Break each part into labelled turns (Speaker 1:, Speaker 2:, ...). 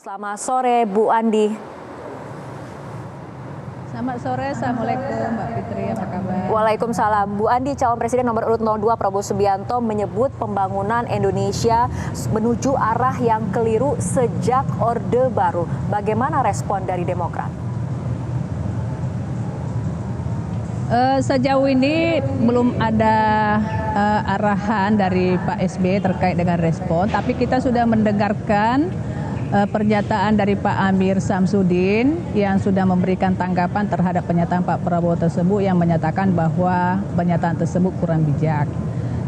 Speaker 1: Selamat sore Bu Andi.
Speaker 2: Selamat sore, Assalamualaikum Mbak Fitri, apa kabar?
Speaker 1: Waalaikumsalam. Bu Andi, calon presiden nomor urut 02 Prabowo Subianto menyebut pembangunan Indonesia menuju arah yang keliru sejak Orde Baru. Bagaimana respon dari Demokrat?
Speaker 2: Sejauh ini belum ada arahan dari Pak SBY terkait dengan respon, tapi kita sudah mendengarkan pernyataan dari Pak Amir Samsudin yang sudah memberikan tanggapan terhadap pernyataan Pak Prabowo tersebut yang menyatakan bahwa pernyataan tersebut kurang bijak.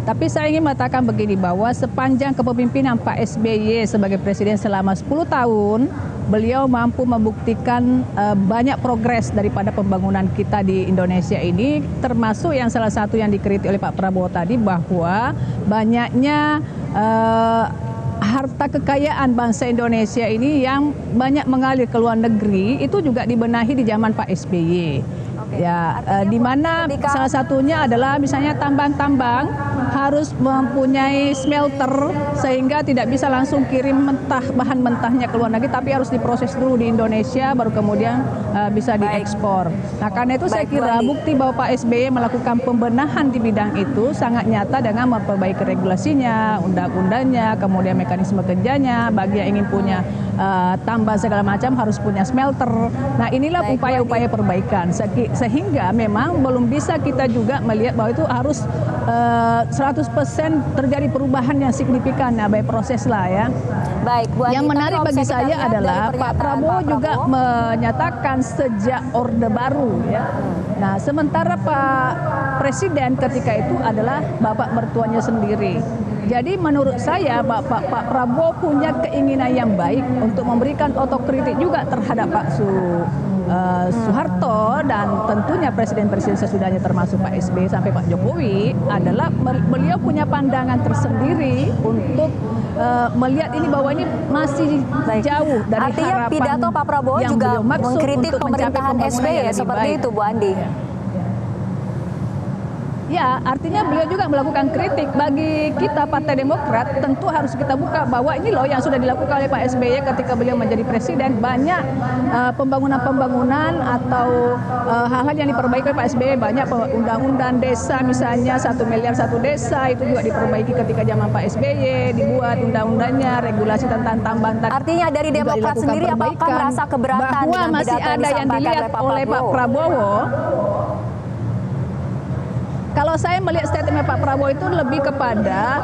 Speaker 2: Tapi saya ingin mengatakan begini, bahwa sepanjang kepemimpinan Pak SBY sebagai presiden selama 10 tahun, beliau mampu membuktikan banyak progres daripada pembangunan kita di Indonesia ini, termasuk yang salah satu yang dikritik oleh Pak Prabowo tadi bahwa banyaknya harta kekayaan bangsa Indonesia ini yang banyak mengalir ke luar negeri itu juga dibenahi di zaman Pak SBY. Ya, di mana salah satunya adalah misalnya tambang-tambang harus mempunyai smelter sehingga tidak bisa langsung kirim bahan mentahnya ke luar negeri, tapi harus diproses dulu di Indonesia baru kemudian bisa diekspor. Nah, karena itu saya kira bukti bahwa Pak SBY melakukan pembenahan di bidang itu sangat nyata dengan memperbaiki regulasinya, undang-undangnya, kemudian mekanisme kerjanya. Bagi yang ingin punya tambang segala macam harus punya smelter. Nah, inilah upaya-upaya perbaikan. Sehingga memang belum bisa kita juga melihat bahwa itu harus 100% terjadi perubahan yang signifikan. Nah, baik proses lah ya.
Speaker 1: Baik, Bu Andi,
Speaker 2: yang menarik bagi saya adalah Pak Prabowo juga menyatakan sejak Orde Baru ya. Nah, sementara Pak Presiden ketika itu adalah bapak mertuanya sendiri. Jadi menurut saya Pak Prabowo punya keinginan yang baik untuk memberikan otokritik juga terhadap Pak Soeharto dan tentunya presiden-presiden sesudahnya termasuk Pak SBY sampai Pak Jokowi, adalah beliau punya pandangan tersendiri untuk melihat ini bahwa ini masih jauh dari
Speaker 1: artinya
Speaker 2: harapan
Speaker 1: pidato Pak Prabowo
Speaker 2: yang
Speaker 1: juga
Speaker 2: beliau maksud
Speaker 1: mengkritik
Speaker 2: untuk
Speaker 1: pemerintahan SBY ya, seperti
Speaker 2: baik.
Speaker 1: itu Bu Andi.
Speaker 2: Ya, artinya beliau juga melakukan kritik. Bagi kita Partai Demokrat tentu harus kita buka bahwa ini loh yang sudah dilakukan oleh Pak SBY ketika beliau menjadi presiden. Banyak pembangunan-pembangunan atau hal-hal yang diperbaiki oleh Pak SBY. Banyak undang-undang desa misalnya 1 miliar satu desa itu juga diperbaiki ketika zaman Pak SBY. Dibuat undang-undangnya, regulasi tentang tambang.
Speaker 1: Artinya dari Demokrat sendiri apakah merasa keberatan
Speaker 2: bahwa
Speaker 1: dengan
Speaker 2: masih
Speaker 1: pidato yang
Speaker 2: ada yang dilihat oleh Pak Prabowo. Kalau saya melihat statement Pak Prabowo itu lebih kepada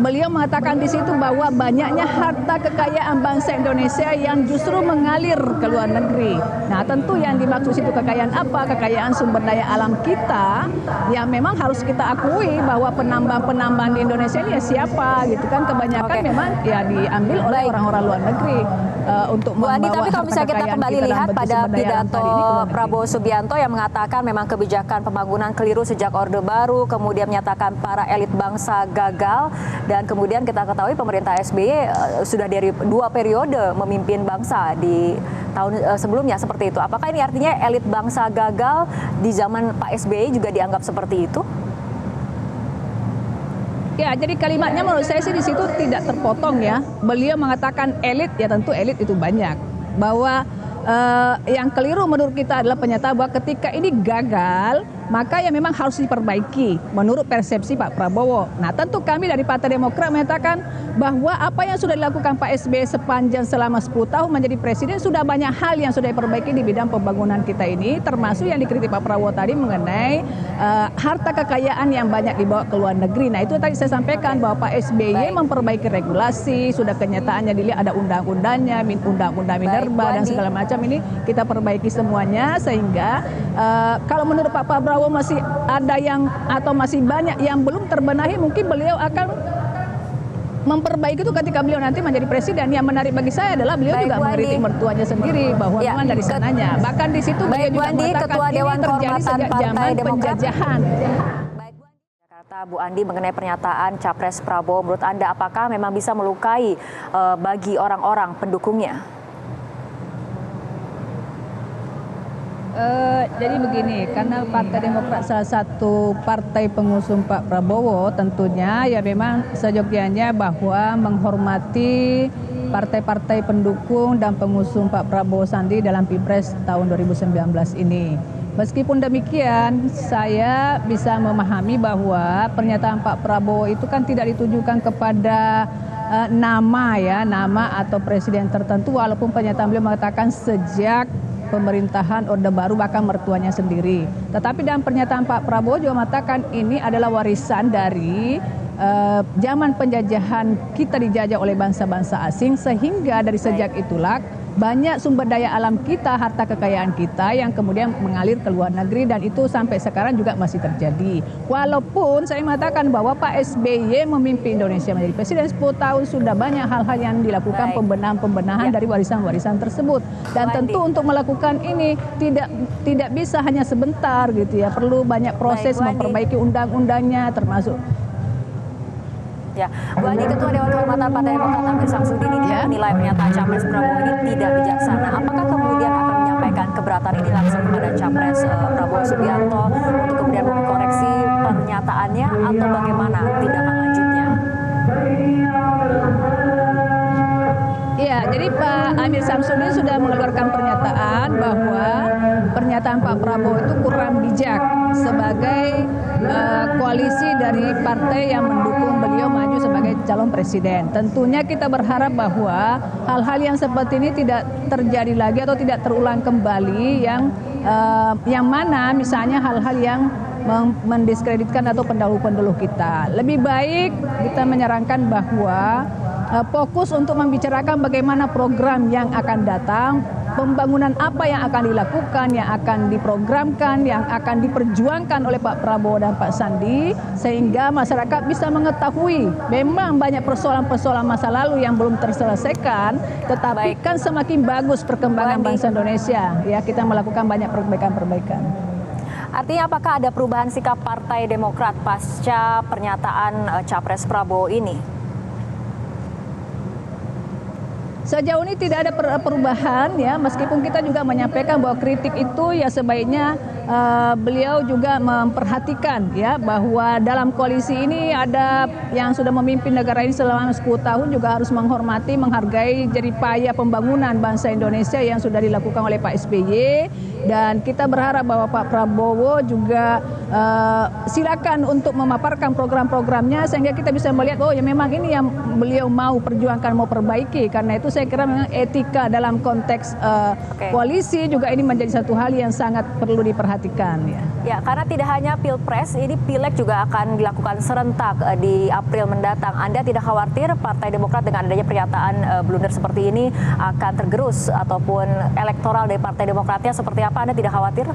Speaker 2: beliau mengatakan di situ bahwa banyaknya harta kekayaan bangsa Indonesia yang justru mengalir ke luar negeri. Nah, tentu yang dimaksud itu kekayaan apa? Kekayaan sumber daya alam kita yang memang harus kita akui bahwa penambang-penambang di Indonesia ini ya siapa gitu kan, kebanyakan memang ya diambil oleh orang-orang luar negeri untuk
Speaker 1: Bu Andi,
Speaker 2: membawa
Speaker 1: tapi kalau misalnya kita kembali lihat pada pidato Prabowo Subianto yang mengatakan memang kebijakan pembangunan keliru sejak Orde Baru, kemudian menyatakan para elit bangsa gagal, dan kemudian kita ketahui pemerintah SBY sudah dari 2 periode memimpin bangsa di tahun sebelumnya seperti itu. Apakah ini artinya elit bangsa gagal di zaman Pak SBY juga dianggap seperti itu?
Speaker 2: Ya, jadi kalimatnya menurut saya sih di situ tidak terpotong ya. Beliau mengatakan elit, ya tentu elit itu banyak. Bahwa yang keliru menurut kita adalah pernyataan bahwa ketika ini gagal, maka ya memang harus diperbaiki menurut persepsi Pak Prabowo. Nah, tentu kami dari Partai Demokrat menyatakan bahwa apa yang sudah dilakukan Pak SBY sepanjang selama 10 tahun menjadi presiden, sudah banyak hal yang sudah diperbaiki di bidang pembangunan kita ini, termasuk yang dikritik Pak Prabowo tadi mengenai harta kekayaan yang banyak dibawa ke luar negeri. Nah, itu tadi saya sampaikan bahwa Pak SBY memperbaiki regulasi, sudah kenyataannya dilihat ada undang-undangnya, undang-undang minerba dan segala macam, ini kita perbaiki semuanya sehingga kalau menurut Pak Prabowo masih ada yang atau masih banyak yang belum terbenahi, mungkin beliau akan memperbaiki itu ketika beliau nanti menjadi presiden. Yang menarik bagi saya adalah beliau juga mengkritik mertuanya sendiri bahwa memang dari sananya. Bahkan di situ beliau juga mengatakan ini terjadi sejak zaman penjajahan.
Speaker 1: Jakarta, Bu Andi, mengenai pernyataan Capres Prabowo, menurut Anda apakah memang bisa melukai bagi orang-orang pendukungnya?
Speaker 2: Jadi begini, karena Partai Demokrat salah satu partai pengusung Pak Prabowo, tentunya ya memang seyogyanya bahwa menghormati partai-partai pendukung dan pengusung Pak Prabowo Sandi dalam Pilpres tahun 2019 ini. Meskipun demikian, saya bisa memahami bahwa pernyataan Pak Prabowo itu kan tidak ditujukan kepada nama atau presiden tertentu, walaupun pernyataan beliau mengatakan sejak pemerintahan Orde Baru bahkan mertuanya sendiri. Tetapi dalam pernyataan Pak Prabowo juga mengatakan ini adalah warisan dari zaman penjajahan kita dijajah oleh bangsa-bangsa asing, sehingga dari sejak itulah banyak sumber daya alam kita, harta kekayaan kita yang kemudian mengalir ke luar negeri, dan itu sampai sekarang juga masih terjadi. Walaupun saya mengatakan bahwa Pak SBY memimpin Indonesia menjadi presiden 10 tahun, sudah banyak hal-hal yang dilakukan, pembenahan-pembenahan dari warisan-warisan tersebut. Dan tentu untuk melakukan ini tidak bisa hanya sebentar gitu ya, perlu banyak proses memperbaiki undang-undangnya termasuk.
Speaker 1: Ya, Bu Andi, Ketua Dewan Kehormatan Partai Demokrat Amir Samsudin ini menilai pernyataan Capres Prabowo ini tidak bijaksana. Apakah kemudian akan menyampaikan keberatan ini langsung kepada Capres Prabowo Subianto untuk kemudian mengkoreksi pernyataannya, atau bagaimana tindakan lanjutnya?
Speaker 2: Iya, jadi Pak Amir Samsudin sudah mengeluarkan pernyataan bahwa pernyataan Pak Prabowo itu kurang bijak sebagai koalisi dari partai yang mendukung beliau maju sebagai calon presiden. Tentunya kita berharap bahwa hal-hal yang seperti ini tidak terjadi lagi atau tidak terulang kembali, yang mana misalnya hal-hal yang mendiskreditkan atau pendahulu-pendahulu kita. Lebih baik kita menyarankan bahwa fokus untuk membicarakan bagaimana program yang akan datang, pembangunan apa yang akan dilakukan, yang akan diprogramkan, yang akan diperjuangkan oleh Pak Prabowo dan Pak Sandi, sehingga masyarakat bisa mengetahui memang banyak persoalan-persoalan masa lalu yang belum terselesaikan, tetapi kan semakin bagus perkembangan bangsa Indonesia. Ya, kita melakukan banyak perbaikan-perbaikan.
Speaker 1: Artinya apakah ada perubahan sikap Partai Demokrat pasca pernyataan Capres Prabowo ini?
Speaker 2: Sejauh ini tidak ada perubahan ya, meskipun kita juga menyampaikan bahwa kritik itu ya sebaiknya beliau juga memperhatikan ya bahwa dalam koalisi ini ada yang sudah memimpin negara ini selama 10 tahun, juga harus menghormati, menghargai jeripaya pembangunan bangsa Indonesia yang sudah dilakukan oleh Pak SBY, dan kita berharap bahwa Pak Prabowo juga silakan untuk memaparkan program-programnya sehingga kita bisa melihat oh ya memang ini yang beliau mau perjuangkan, mau perbaiki. Karena itu saya kira memang etika dalam konteks koalisi juga ini menjadi satu hal yang sangat perlu diperhatikan ya.
Speaker 1: Ya, karena tidak hanya Pilpres, ini Pileg juga akan dilakukan serentak di April mendatang. Anda tidak khawatir Partai Demokrat dengan adanya pernyataan blunder seperti ini akan tergerus ataupun elektoral dari Partai Demokratnya seperti apa? Anda tidak khawatir?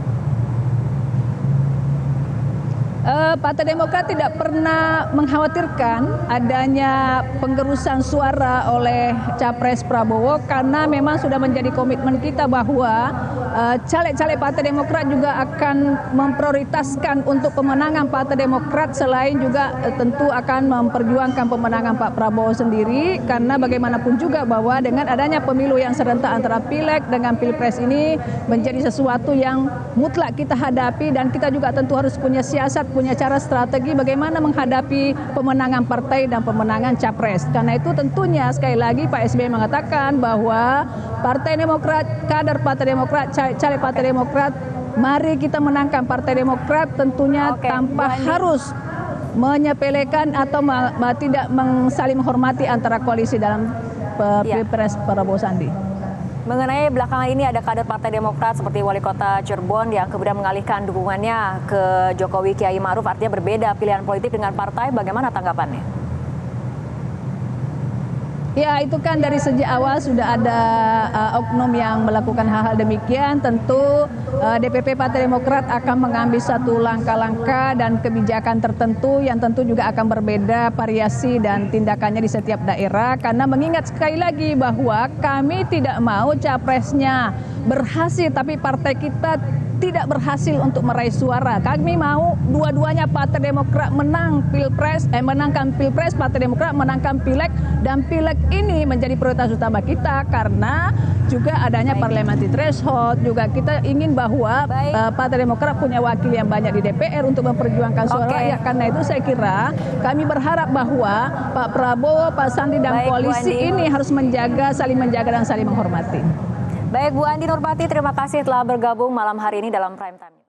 Speaker 2: Partai Demokrat tidak pernah mengkhawatirkan adanya penggerusan suara oleh Capres Prabowo, karena memang sudah menjadi komitmen kita bahwa caleg-caleg Partai Demokrat juga akan memprioritaskan untuk pemenangan Partai Demokrat, selain juga tentu akan memperjuangkan pemenangan Pak Prabowo sendiri, karena bagaimanapun juga bahwa dengan adanya pemilu yang serentak antara Pileg dengan Pilpres ini menjadi sesuatu yang mutlak kita hadapi, dan kita juga tentu harus punya siasat, punya cara strategi bagaimana menghadapi pemenangan partai dan pemenangan capres. Karena itu tentunya sekali lagi Pak SBY mengatakan bahwa Partai Demokrat, kader Partai Demokrat, caleg Partai Demokrat, mari kita menangkan Partai Demokrat, tentunya tanpa harus menyepelekan atau tidak saling menghormati antara koalisi dalam Pilpres Prabowo Sandi.
Speaker 1: Mengenai belakangan ini ada kader Partai Demokrat seperti Wali Kota Cirebon yang kemudian mengalihkan dukungannya ke Jokowi Kiai Ma'ruf, artinya berbeda pilihan politik dengan partai, bagaimana tanggapannya?
Speaker 2: Ya, itu kan dari sejak awal sudah ada oknum yang melakukan hal-hal demikian. Tentu DPP Partai Demokrat akan mengambil satu langkah-langkah dan kebijakan tertentu yang tentu juga akan berbeda variasi dan tindakannya di setiap daerah. Karena mengingat sekali lagi bahwa kami tidak mau capresnya berhasil tapi partai kita tidak berhasil untuk meraih suara. Kami mau dua-duanya Partai Demokrat menangkan Pilpres, Partai Demokrat menangkan Pileg, dan Pileg ini menjadi prioritas utama kita karena juga adanya parliamentary threshold. Juga kita ingin bahwa Partai Demokrat punya wakil yang banyak di DPR untuk memperjuangkan suara rakyat. Karena itu saya kira kami berharap bahwa Pak Prabowo, Pak Sandi dan koalisi ini harus saling menjaga dan saling menghormati.
Speaker 1: Baik, Bu Andi Nurpati, terima kasih telah bergabung malam hari ini dalam Prime Time.